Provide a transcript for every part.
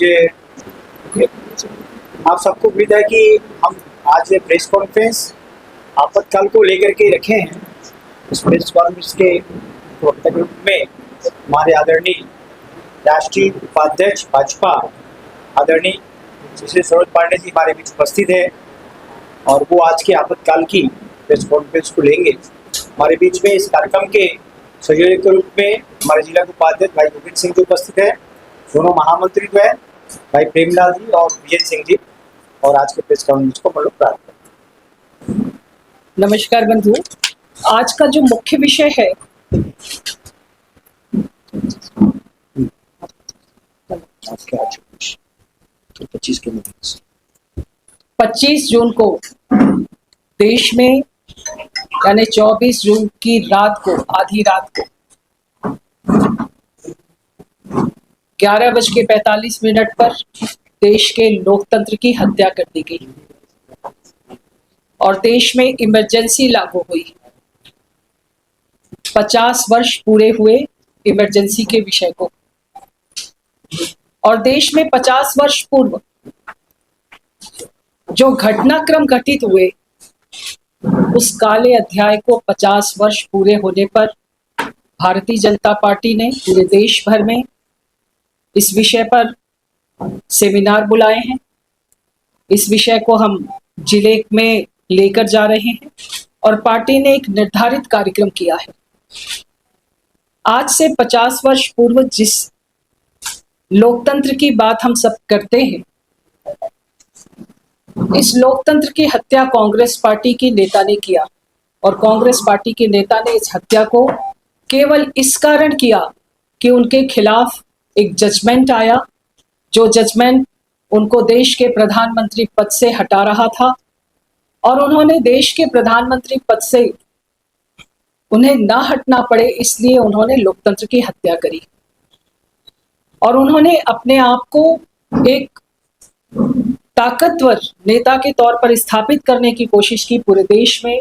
आज आप सबको उम्मीद है कि हम आज ये प्रेस कॉन्फ्रेंस आपातकाल को लेकर के रखे हैं। इस प्रेस कॉन्फ्रेंस के वक्तव्य के रूप में हमारे आदरणीय राष्ट्रीय उपाध्यक्ष भाजपा आदरणीय सुश्री सरोज पांडे जी हमारे बीच उपस्थित है और वो आज के आपातकाल की प्रेस कॉन्फ्रेंस को लेंगे। हमारे बीच में इस कार्यक्रम के सहयोगी के रूप में हमारे जिला के उपाध्यक्ष भाई गोविंद सिंह जी उपस्थित है। दोनों महामंत्री जो है भाई प्रेमलाल जी और विजय सिंह जी, और आज के प्रेस कॉन्फ्रेंस को हम लोग प्रारंभ करते हैं। नमस्कार बंधुओं, आज का जो मुख्य विषय है 25 जून को देश में यानी 24 जून की रात को, आधी रात को 11:45 पर देश के लोकतंत्र की हत्या कर दी गई और देश में इमरजेंसी लागू हुई। 50 वर्ष पूरे हुए इमरजेंसी के विषय को, और देश में 50 वर्ष पूर्व जो घटनाक्रम घटित हुए उस काले अध्याय को 50 वर्ष पूरे होने पर भारतीय जनता पार्टी ने पूरे देश भर में इस विषय पर सेमिनार बुलाए हैं। इस विषय को हम जिले में लेकर जा रहे हैं और पार्टी ने एक निर्धारित कार्यक्रम किया है। आज से 50 वर्ष पूर्व जिस लोकतंत्र की बात हम सब करते हैं, इस लोकतंत्र की हत्या कांग्रेस पार्टी की नेता ने किया और कांग्रेस पार्टी के नेता ने इस हत्या को केवल इस कारण किया कि उनके खिलाफ एक जजमेंट आया, जो जजमेंट उनको देश के प्रधानमंत्री पद से हटा रहा था और उन्होंने देश के प्रधानमंत्री पद से उन्हें ना हटना पड़े, इसलिए उन्होंने लोकतंत्र की हत्या करी और उन्होंने अपने आप को एक ताकतवर नेता के तौर पर स्थापित करने की कोशिश की। पूरे देश में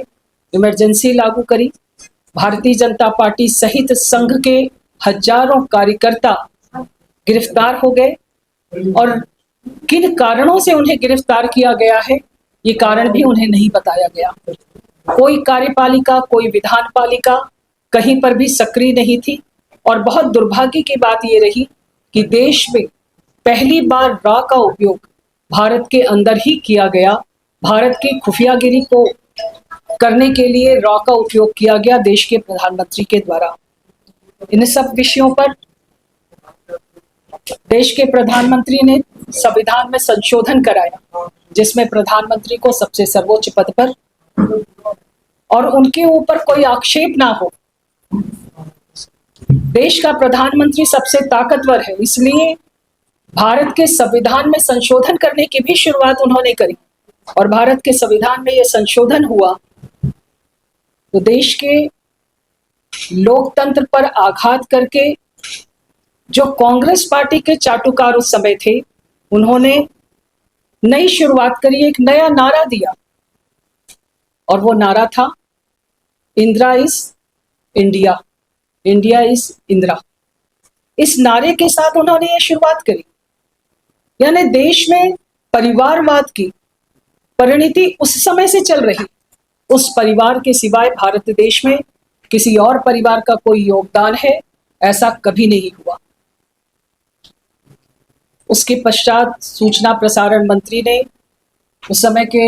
इमरजेंसी लागू करी। भारतीय जनता पार्टी सहित संघ के हजारों कार्यकर्ता गिरफ्तार हो गए और किन कारणों से उन्हें गिरफ्तार किया गया है ये कारण भी उन्हें नहीं बताया गया। कोई कार्यपालिका, कोई विधान पालिका कहीं पर भी सक्रिय नहीं थी और बहुत दुर्भाग्य की बात ये रही कि देश में पहली बार रॉ का उपयोग भारत के अंदर ही किया गया। भारत की खुफियागिरी को करने के लिए रॉ का उपयोग किया गया देश के प्रधानमंत्री के द्वारा। इन सब विषयों पर देश के प्रधानमंत्री ने संविधान में संशोधन कराया जिसमें प्रधानमंत्री को सबसे सर्वोच्च पद पर और उनके ऊपर कोई आक्षेप ना हो। देश का प्रधानमंत्री सबसे ताकतवर है, इसलिए भारत के संविधान में संशोधन करने की भी शुरुआत उन्होंने करी और भारत के संविधान में यह संशोधन हुआ तो देश के लोकतंत्र पर आघात करके जो कांग्रेस पार्टी के चाटुकार उस समय थे, उन्होंने नई शुरुआत करी, एक नया नारा दिया और वो नारा था Indira is India, India is Indira. इस नारे के साथ उन्होंने ये शुरुआत करी। यानी देश में परिवारवाद की परिणति उस समय से चल रही। उस परिवार के सिवाय भारत देश में किसी और परिवार का कोई योगदान है ऐसा कभी नहीं हुआ। उसके पश्चात सूचना प्रसारण मंत्री ने उस समय के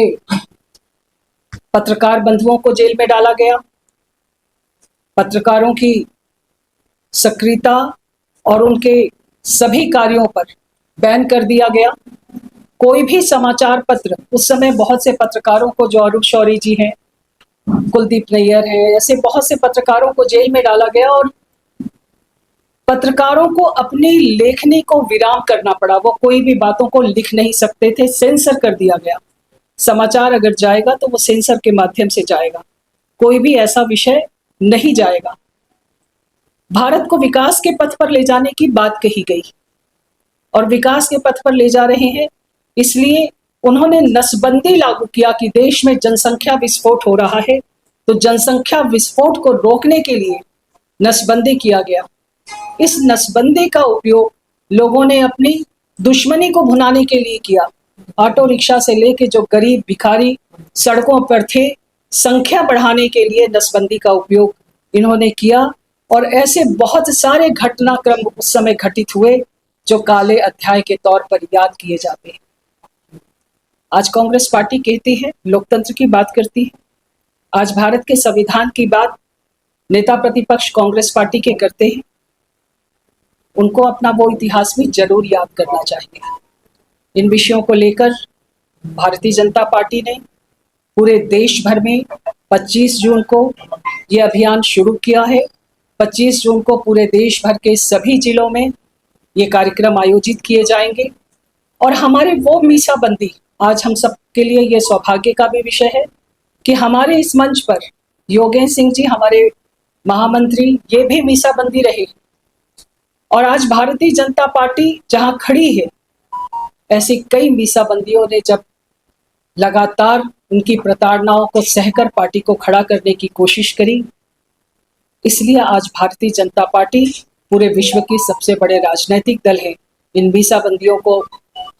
पत्रकार बंधुओं को जेल में डाला गया। पत्रकारों की सक्रियता और उनके सभी कार्यों पर बैन कर दिया गया। कोई भी समाचार पत्र, उस समय बहुत से पत्रकारों को, जो अरूप शौरी जी हैं, कुलदीप नैयर है, ऐसे बहुत से पत्रकारों को जेल में डाला गया और पत्रकारों को अपनी लेखनी को विराम करना पड़ा। वो कोई भी बातों को लिख नहीं सकते थे, सेंसर कर दिया गया। समाचार अगर जाएगा तो वो सेंसर के माध्यम से जाएगा, कोई भी ऐसा विषय नहीं जाएगा। भारत को विकास के पथ पर ले जाने की बात कही गई और विकास के पथ पर ले जा रहे हैं, इसलिए उन्होंने नसबंदी लागू किया कि देश में जनसंख्या विस्फोट हो रहा है, तो जनसंख्या विस्फोट को रोकने के लिए नसबंदी किया गया। इस नसबंदी का उपयोग लोगों ने अपनी दुश्मनी को भुनाने के लिए किया। ऑटो रिक्शा से लेके जो गरीब भिखारी सड़कों पर थे, संख्या बढ़ाने के लिए नसबंदी का उपयोग इन्होंने किया। और ऐसे बहुत सारे घटनाक्रम उस समय घटित हुए जो काले अध्याय के तौर पर याद किए जाते हैं। आज कांग्रेस पार्टी कहती है, लोकतंत्र की बात करती है। आज भारत के संविधान की बात नेता प्रतिपक्ष कांग्रेस पार्टी के करते हैं। उनको अपना वो इतिहास भी जरूर याद करना चाहिए। इन विषयों को लेकर भारतीय जनता पार्टी ने पूरे देश भर में 25 जून को ये अभियान शुरू किया है। 25 जून को पूरे देश भर के सभी जिलों में ये कार्यक्रम आयोजित किए जाएंगे। और हमारे वो मीसाबंदी, आज हम सब के लिए ये सौभाग्य का भी विषय है कि हमारे इस मंच पर योगेश सिंह जी, हमारे महामंत्री, ये भी मीसाबंदी रहे। और आज भारतीय जनता पार्टी जहां खड़ी है, ऐसी कई मीसाबंदियों ने जब लगातार उनकी प्रताड़नाओं को सहकर पार्टी को खड़ा करने की कोशिश करी, इसलिए आज भारतीय जनता पार्टी पूरे विश्व की सबसे बड़े राजनीतिक दल है। इन मीसाबंदियों को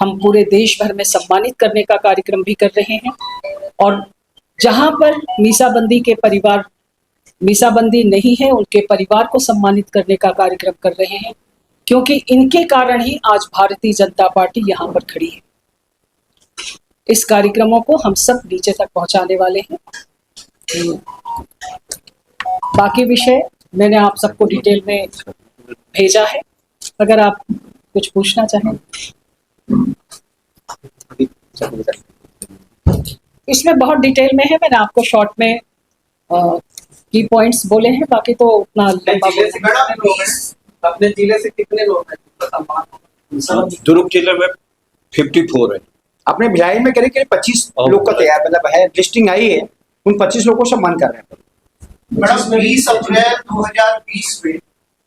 हम पूरे देश भर में सम्मानित करने का कार्यक्रम भी कर रहे हैं। और जहां पर मीसाबंदी के परिवार, मीसाबंदी नहीं है, उनके परिवार को सम्मानित करने का कार्यक्रम कर रहे हैं, क्योंकि इनके कारण ही आज भारतीय जनता पार्टी यहाँ पर खड़ी है। इस कार्यक्रमों को हम सब नीचे तक पहुंचाने वाले हैं। बाकी विषय मैंने आप सबको डिटेल में भेजा है, अगर आप कुछ पूछना चाहें। इसमें बहुत डिटेल में है, मैंने आपको शॉर्ट में की पॉइंट्स बोले हैं, बाकी तो उतना लंबा अपने जिले से कितने लोग हैं? दुर्ग जिले में 54 है। अपने भिलाई में करीब 25 लोग का तैयार मतलब है, लिस्टिंग आई है, उन 25 लोगों को सम्मान कर रहे हैं। मैडम, 20 अप्रैल 2020 में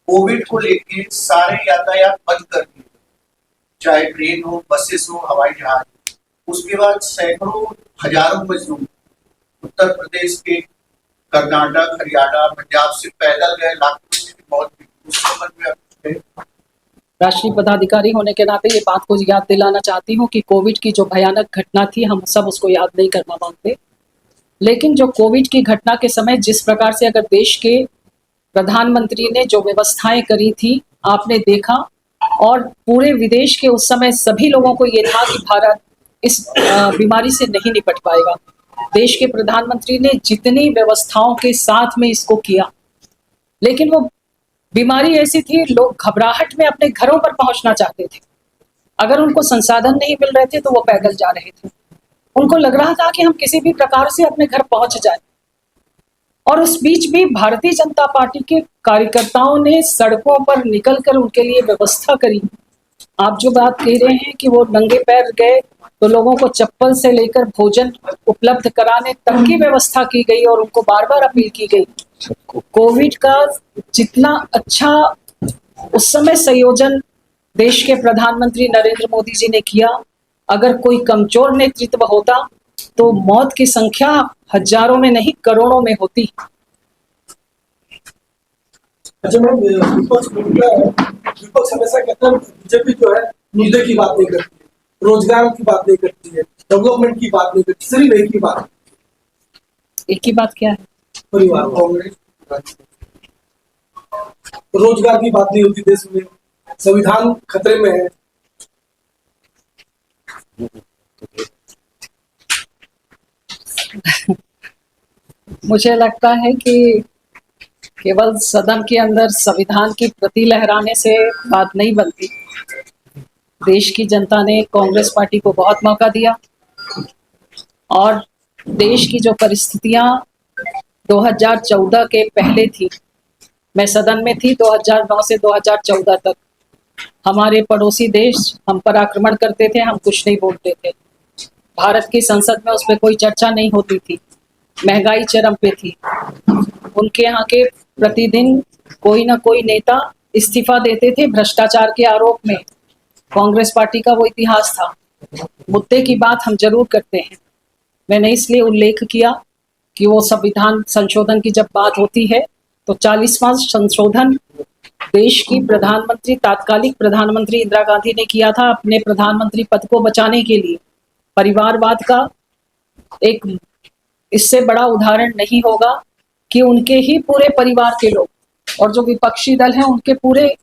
कोविड को लेके सारे यातायात बंद कर दिए, चाहे ट्रेन हो, बसेस हो, हवाई जहाज। उसके बाद सैकड़ों हजारों मजदूर उत्तर प्रदेश के, कर्नाटक, हरियाणा, पंजाब से पैदल गए, लाखों की मौत हुई। उस संबंध में राष्ट्रीय पदाधिकारी होने के नाते ये बात को याद दिलाना चाहती हूँ कि कोविड की जो भयानक घटना थी, हम सब उसको याद नहीं करना मांगते, लेकिन जो कोविड की घटना के समय जिस प्रकार से अगर देश के प्रधानमंत्री ने जो व्यवस्थाएं करी थी, आपने देखा। और पूरे विदेश के उस समय सभी लोगों को ये था कि भारत इस बीमारी से नहीं निपट पाएगा। देश के प्रधानमंत्री ने जितनी व्यवस्थाओं के साथ में इसको किया, लेकिन वो बीमारी ऐसी थी, लोग घबराहट में अपने घरों पर पहुंचना चाहते थे। अगर उनको संसाधन नहीं मिल रहे थे तो वो पैदल जा रहे थे। उनको लग रहा था कि हम किसी भी प्रकार से अपने घर पहुंच जाए। और उस बीच भी भारतीय जनता पार्टी के कार्यकर्ताओं ने सड़कों पर निकलकर उनके लिए व्यवस्था करी। आप जो बात कह रहे हैं कि वो नंगे पैर गए, तो लोगों को चप्पल से लेकर भोजन उपलब्ध कराने तक की व्यवस्था की गई और उनको बार बार अपील की गई। कोविड का जितना अच्छा उस समय संयोजन देश के प्रधानमंत्री नरेंद्र मोदी जी ने किया, अगर कोई कमजोर नेतृत्व होता तो मौत की संख्या हजारों में नहीं करोड़ों में होती। अच्छा मैम, विपक्ष हमेशा कहता है बीजेपी जो है मुद्दे की बात नहीं करती है, रोजगार की बात नहीं करती है, डेवलपमेंट की बात नहीं करती, सिर्फ एक ही बात। एक ही बात क्या है? परिवार, कांग्रेस। रोजगार की बात नहीं होती देश में, संविधान खतरे में है। मुझे लगता है कि केवल सदन के अंदर संविधान की प्रति लहराने से बात नहीं बनती। देश की जनता ने कांग्रेस पार्टी को बहुत मौका दिया और देश की जो परिस्थितियां 2014 के पहले थी, मैं सदन में थी 2009 से 2014 तक। हमारे पड़ोसी देश हम पर आक्रमण करते थे, हम कुछ नहीं बोलते थे। भारत की संसद में उस पर कोई चर्चा नहीं होती थी। महंगाई चरम पे थी। उनके यहाँ के प्रतिदिन कोई ना कोई नेता इस्तीफा देते थे भ्रष्टाचार के आरोप में। कांग्रेस पार्टी का वो इतिहास था। मुद्दे की बात हम जरूर करते हैं। मैंने इसलिए उल्लेख किया कि वो संविधान संशोधन की जब बात होती है तो 40वां संशोधन देश की प्रधानमंत्री, तात्कालिक प्रधानमंत्री इंदिरा गांधी ने किया था अपने प्रधानमंत्री पद को बचाने के लिए। परिवारवाद का एक इससे बड़ा उदाहरण नहीं होगा कि उनके ही पूरे परिवार के लोग और जो विपक्षी दल हैं उनके पूरे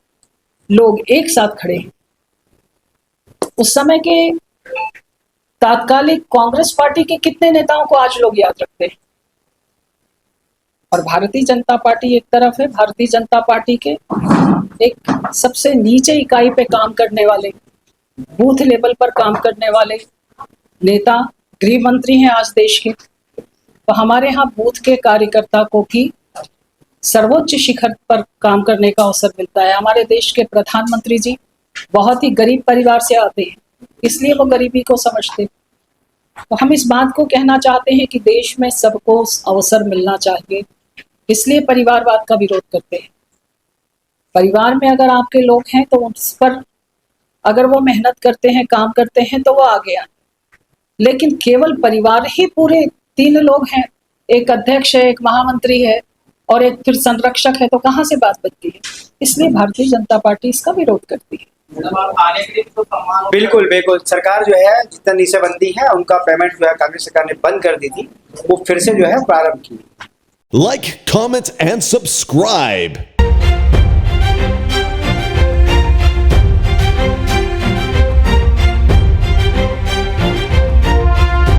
लोग एक साथ खड़े हैं। उस समय के तात्कालिक कांग्रेस पार्टी के कितने नेताओं को आज लोग याद रखते हैं। और भारतीय जनता पार्टी एक तरफ है, भारतीय जनता पार्टी के एक सबसे नीचे इकाई पे काम करने वाले, बूथ लेवल पर काम करने वाले नेता गृह मंत्री हैं आज देश के। तो हमारे यहाँ बूथ के कार्यकर्ता को भी सर्वोच्च शिखर पर काम करने का अवसर मिलता है। हमारे देश के प्रधानमंत्री जी बहुत ही गरीब परिवार से आते हैं, इसलिए वो गरीबी को समझते हैं। तो हम इस बात को कहना चाहते हैं कि देश में सबको अवसर मिलना चाहिए, इसलिए परिवारवाद का विरोध करते हैं। परिवार में अगर आपके लोग हैं तो उस पर अगर वो मेहनत करते हैं, काम करते हैं तो वो आगे आए। लेकिन केवल परिवार ही पूरे 3 लोग हैं, एक अध्यक्ष है, एक महामंत्री है और एक फिर संरक्षक है, तो कहाँ से बात बनती है। इसलिए भारतीय जनता पार्टी इसका विरोध करती है। बिल्कुल बिल्कुल, सरकार जो है जितना नीसेबंदी है उनका पेमेंट जो है कांग्रेस सरकार ने बंद कर दी थी, वो फिर से जो है प्रारंभ की। Like, comment, and subscribe.